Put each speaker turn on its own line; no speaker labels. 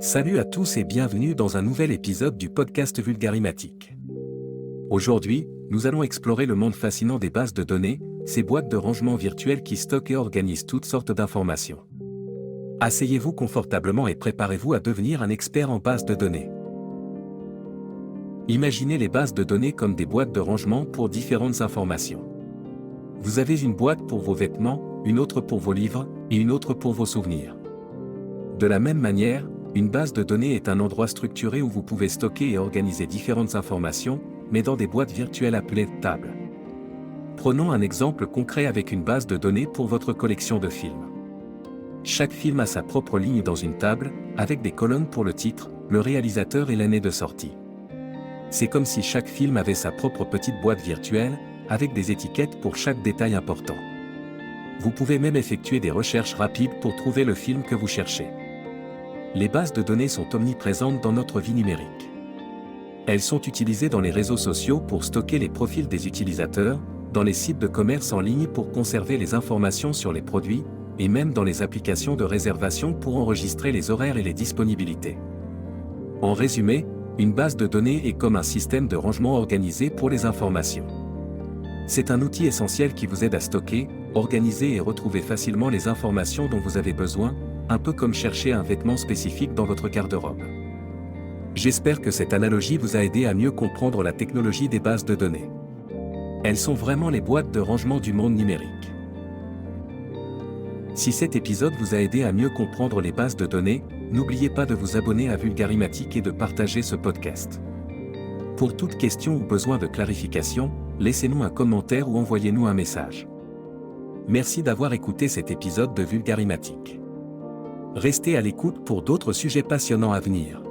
Salut à tous et bienvenue dans un nouvel épisode du podcast Vulgarimatique. Aujourd'hui, nous allons explorer le monde fascinant des bases de données, ces boîtes de rangement virtuelles qui stockent et organisent toutes sortes d'informations. Asseyez-vous confortablement et préparez-vous à devenir un expert en bases de données. Imaginez les bases de données comme des boîtes de rangement pour différentes informations. Vous avez une boîte pour vos vêtements, une autre pour vos livres, et une autre pour vos souvenirs. De la même manière, une base de données est un endroit structuré où vous pouvez stocker et organiser différentes informations, mais dans des boîtes virtuelles appelées tables. Prenons un exemple concret avec une base de données pour votre collection de films. Chaque film a sa propre ligne dans une table, avec des colonnes pour le titre, le réalisateur et l'année de sortie. C'est comme si chaque film avait sa propre petite boîte virtuelle, avec des étiquettes pour chaque détail important. Vous pouvez même effectuer des recherches rapides pour trouver le film que vous cherchez. Les bases de données sont omniprésentes dans notre vie numérique. Elles sont utilisées dans les réseaux sociaux pour stocker les profils des utilisateurs, dans les sites de commerce en ligne pour conserver les informations sur les produits, et même dans les applications de réservation pour enregistrer les horaires et les disponibilités. En résumé, une base de données est comme un système de rangement organisé pour les informations. C'est un outil essentiel qui vous aide à stocker, organiser et retrouver facilement les informations dont vous avez besoin, un peu comme chercher un vêtement spécifique dans votre garde-robe. J'espère que cette analogie vous a aidé à mieux comprendre la technologie des bases de données. Elles sont vraiment les boîtes de rangement du monde numérique. Si cet épisode vous a aidé à mieux comprendre les bases de données, n'oubliez pas de vous abonner à Vulgarimatique et de partager ce podcast. Pour toute question ou besoin de clarification, laissez-nous un commentaire ou envoyez-nous un message. Merci d'avoir écouté cet épisode de Vulgarimatique. Restez à l'écoute pour d'autres sujets passionnants à venir.